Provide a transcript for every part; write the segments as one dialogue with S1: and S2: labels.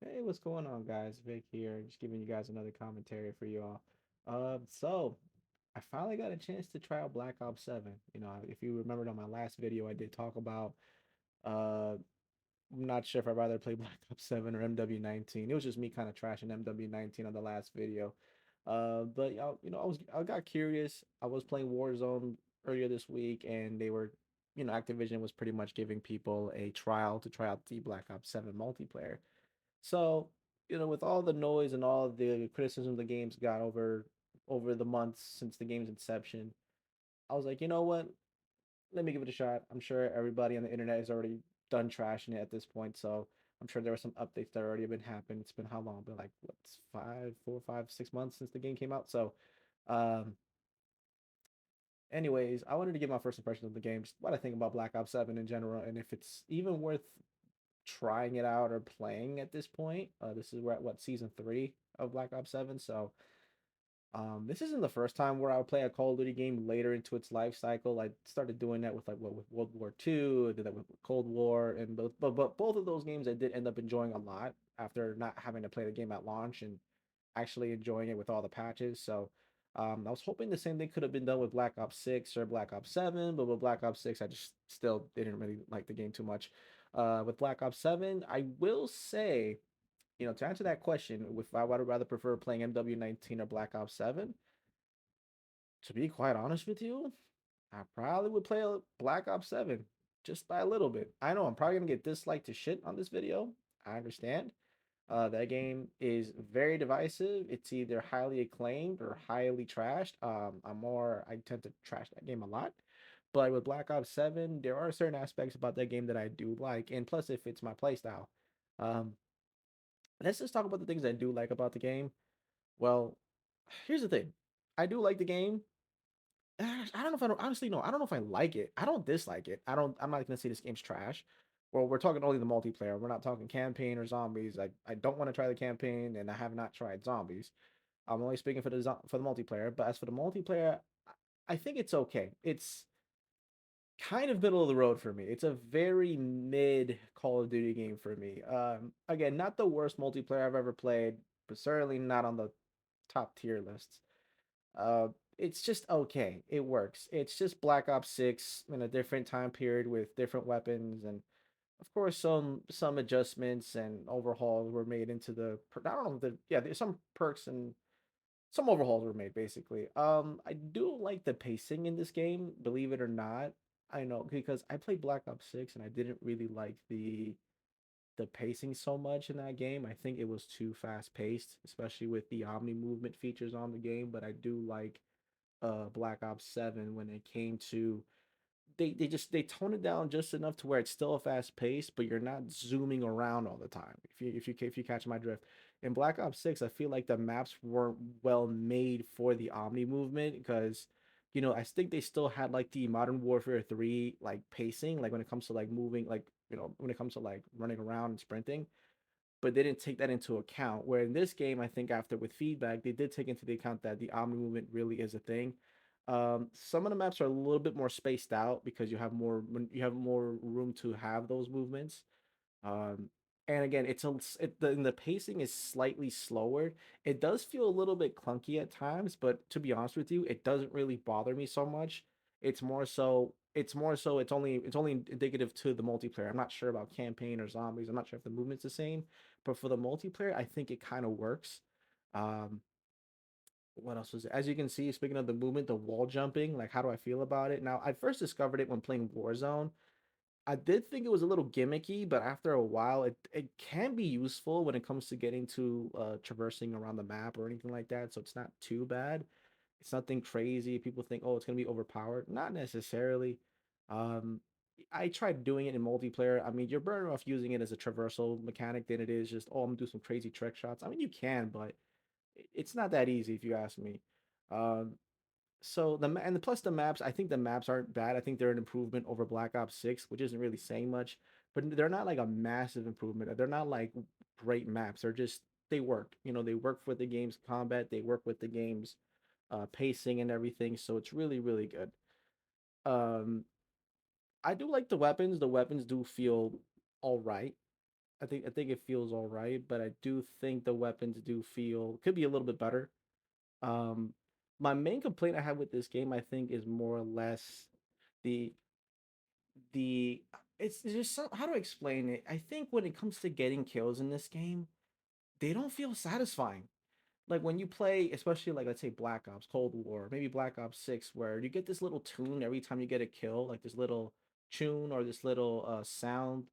S1: Hey, what's going on, guys? Vic here, just giving you guys another commentary for you all. So I finally got a chance to try out Black Ops 7. If you remembered on my last video, I did talk about I'm not sure if I'd rather play Black Ops 7 or MW19. It was just me kind of trashing MW19 on the last video. But I got curious. I was playing Warzone earlier this week, and Activision was pretty much giving people a trial to try out the Black Ops 7 multiplayer. So, with all the noise and all the criticism the game's got over the months since the game's inception, I was like, you know what? Let me give it a shot. I'm sure everybody on the internet has already done trashing it at this point, so I'm sure there were some updates that already been happened. It's been how long? Been like what's 4, 5, 6 months since the game came out. So, um, anyways, I wanted to give my first impression of the game, just what I think about Black Ops 7 in general, and if it's even worth trying it out or playing at this point. This is we're at what season 3 of Black Ops 7. So this isn't the first time where I would play a Call of Duty game later into its life cycle. I started doing that with with World War II. I did that with Cold War, and but both of those games I did end up enjoying a lot after not having to play the game at launch and actually enjoying it with all the patches. So I was hoping the same thing could have been done with Black Ops 6 or Black Ops 7, but with Black Ops 6, I just still didn't really like the game too much. With Black Ops 7, I will say, to answer that question, if I would rather prefer playing MW19 or Black Ops 7, to be quite honest with you, I probably would play a Black Ops 7 just by a little bit. I know I'm probably gonna get disliked to shit on this video. I understand. That game is very divisive. It's either highly acclaimed or highly trashed. I tend to trash that game a lot. But with Black Ops 7, there are certain aspects about that game that I do like, and plus it fits my playstyle. Um, let's just talk about the things I do like about the game. Well, here's the thing. I do like the game. I don't know if I don't honestly no, I don't know if I like it. I don't dislike it. I'm not gonna say this game's trash. Well, we're talking only the multiplayer. We're not talking campaign or zombies. I don't want to try the campaign and I have not tried zombies. I'm only speaking for the multiplayer. But as for the multiplayer, I think it's okay. It's kind of middle of the road for me. It's a very mid Call of Duty game for me. Again, not the worst multiplayer I've ever played, but certainly not on the top tier lists. Uh, it's just okay. It works. It's just Black Ops 6 in a different time period with different weapons, and of course some adjustments and overhauls were made into I don't know the yeah, there's some perks and some overhauls were made basically. I do like the pacing in this game, believe it or not. I know because I played Black Ops 6 and I didn't really like the pacing so much in that game. I think it was too fast paced, especially with the Omni movement features on the game, but I do like Black Ops 7 when it came to they tone it down just enough to where it's still a fast pace, but you're not zooming around all the time. If you catch my drift. In Black Ops 6, I feel like the maps weren't well made for the Omni movement because I think they still had like the Modern Warfare 3 like pacing, like when it comes to like moving, like when it comes to like running around and sprinting, but they didn't take that into account. Where in this game, I think after with feedback, they did take into the account that the Omni movement really is a thing. Some of the maps are a little bit more spaced out because you have more room to have those movements. Um, and again, the pacing is slightly slower. It does feel a little bit clunky at times, but to be honest with you, it doesn't really bother me so much. It's only indicative to the multiplayer. I'm not sure about campaign or zombies. I'm not sure if the movement's the same, but for the multiplayer, I think it kind of works. Um, what else was it? As you can see, speaking of the movement, the wall jumping, like how do I feel about it? Now, I first discovered it when playing Warzone. I did think it was a little gimmicky, but after a while, it can be useful when it comes to getting to traversing around the map or anything like that. So it's not too bad. It's nothing crazy. People think, oh, it's gonna be overpowered. Not necessarily. Um, I tried doing it in multiplayer. I mean, you're better off using it as a traversal mechanic than it is just, oh, I'm gonna do some crazy trick shots. I mean, you can, but it's not that easy if you ask me. Um, so plus the maps, I think the maps aren't bad. I think they're an improvement over Black Ops 6, which isn't really saying much, but they're not like a massive improvement. They're not like great maps. They work. They work for the game's combat, they work with the game's pacing and everything. So it's really, really good. Um, I do like the weapons. The weapons do feel all right. I think it feels all right, but I do think the weapons do feel could be a little bit better. Um, my main complaint I have with this game, I think, is more or less the the it's just so, how do I explain it? I think when it comes to getting kills in this game, they don't feel satisfying. Like when you play, especially like let's say Black Ops, Cold War, maybe Black Ops 6, where you get this little tune every time you get a kill, like this little tune or this little sound.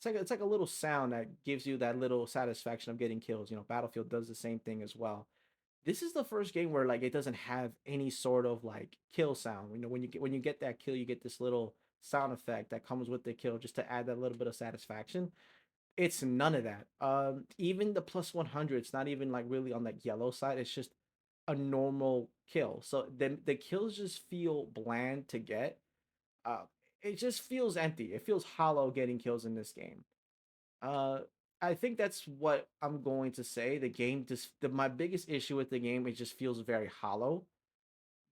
S1: It's like a little sound that gives you that little satisfaction of getting kills. Battlefield does the same thing as well. This is the first game where like it doesn't have any sort of like kill sound. When you get that kill, you get this little sound effect that comes with the kill just to add that little bit of satisfaction. It's none of that. Even the plus 100, it's not even like really on that yellow side. It's just a normal kill. So then the kills just feel bland to get. Uh, it just feels empty. It feels hollow getting kills in this game. Uh, I think that's what I'm going to say. The game just my biggest issue with the game, it just feels very hollow.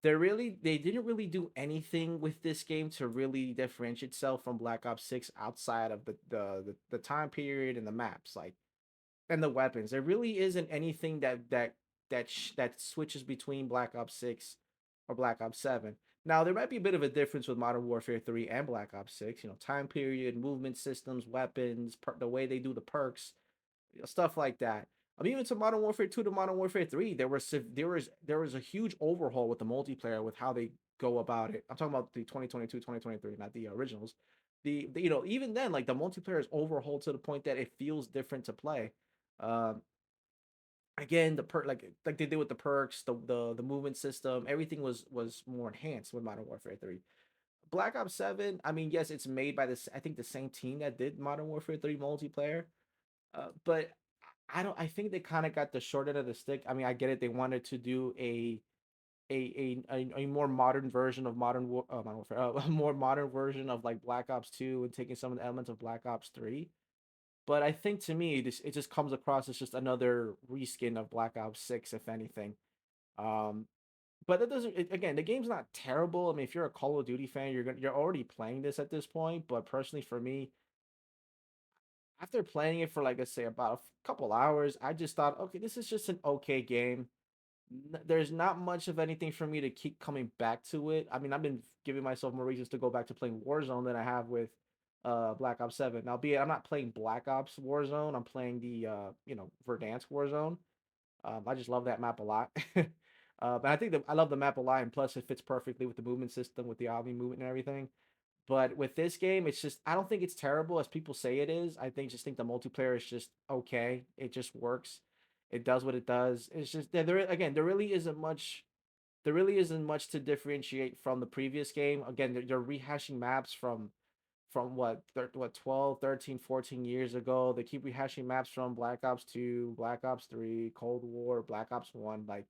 S1: They didn't really do anything with this game to really differentiate itself from Black Ops 6 outside of the time period and the maps like and the weapons. There really isn't anything that switches between Black Ops 6 or Black Ops 7. Now, there might be a bit of a difference with Modern Warfare 3 and Black Ops 6, time period, movement systems, weapons, the way they do the perks, stuff like that. I mean, even to Modern Warfare 2 to Modern Warfare 3, there was a huge overhaul with the multiplayer with how they go about it. I'm talking about the 2022, 2023, not the originals. Even then, like the multiplayer is overhauled to the point that it feels different to play. Um, Again, the perk like they did with the perks, the movement system, everything was more enhanced with Modern Warfare 3. Black Ops 7, I mean, yes, it's made by this I think the same team that did Modern Warfare 3 multiplayer. But I think they kind of got the short end of the stick. I mean, I get it. They wanted to do a more modern version of Modern Warfare, a more modern version of like Black Ops 2 and taking some of the elements of Black Ops 3. But I think to me, it just comes across as just another reskin of Black Ops 6, if anything. Um, but that doesn't. Again, the game's not terrible. I mean, if you're a Call of Duty fan, you're already playing this at this point. But personally, for me, after playing it for like let's say about a couple hours, I just thought, okay, this is just an okay game. There's not much of anything for me to keep coming back to it. I mean, I've been giving myself more reasons to go back to playing Warzone than I have with Black Ops 7. Now, be it I'm not playing Black Ops Warzone, I'm playing the Verdansk Warzone. I just love that map a lot. But I think that I love the map a lot, and plus it fits perfectly with the movement system, with the Omni movement and everything. But with this game, it's just I don't think it's terrible as people say it is. I think the multiplayer is just okay. It just works. It does what it does. It's just again, there really isn't much to differentiate from the previous game. Again, they're rehashing maps from what 12, 13, 14 years ago. They keep rehashing maps from Black Ops 2, Black Ops 3, Cold War, Black Ops 1. Like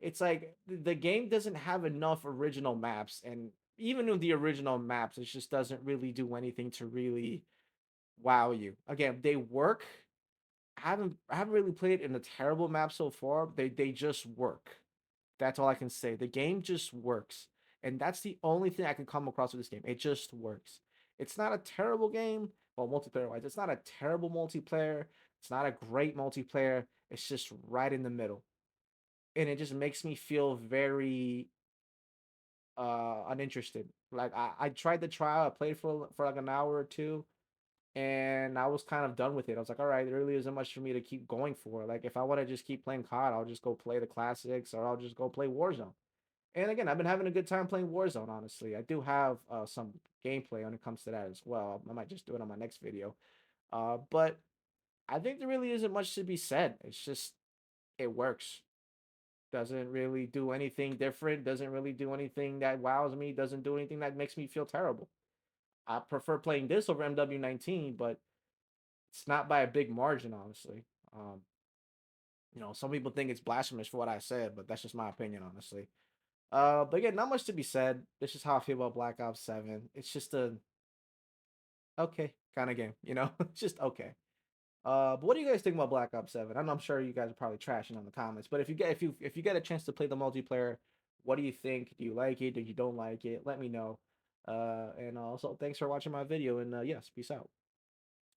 S1: it's like the game doesn't have enough original maps, and even with the original maps, it just doesn't really do anything to really wow you. Again, they work. I haven't really played in a terrible map so far. They just work. That's all I can say. The game just works. And that's the only thing I can come across with this game. It just works. It's not a terrible game, well, multiplayer wise. It's not a terrible multiplayer. It's not a great multiplayer. It's just right in the middle. And it just makes me feel very uninterested. Like I tried the trial, I played for like an hour or two, and I was kind of done with it. I was like, all right, there really isn't much for me to keep going for. Like if I want to just keep playing COD, I'll just go play the classics or I'll just go play Warzone. And again, I've been having a good time playing Warzone, honestly. I do have some gameplay when it comes to that as well. I might just do it on my next video. But I think there really isn't much to be said. It's just it works. Doesn't really do anything different, doesn't really do anything that wows me, doesn't do anything that makes me feel terrible. I prefer playing this over MW19, but it's not by a big margin, honestly. Um, some people think it's blasphemous for what I said, but that's just my opinion, honestly. But again, not much to be said. This is how I feel about Black Ops 7. It's just a okay kind of game, It's just okay. But what do you guys think about Black Ops 7? I'm sure you guys are probably trashing on the comments, but if you get a chance to play the multiplayer, what do you think? Do you like it? Do you don't like it? Let me know. And also thanks for watching my video, and yes, peace out.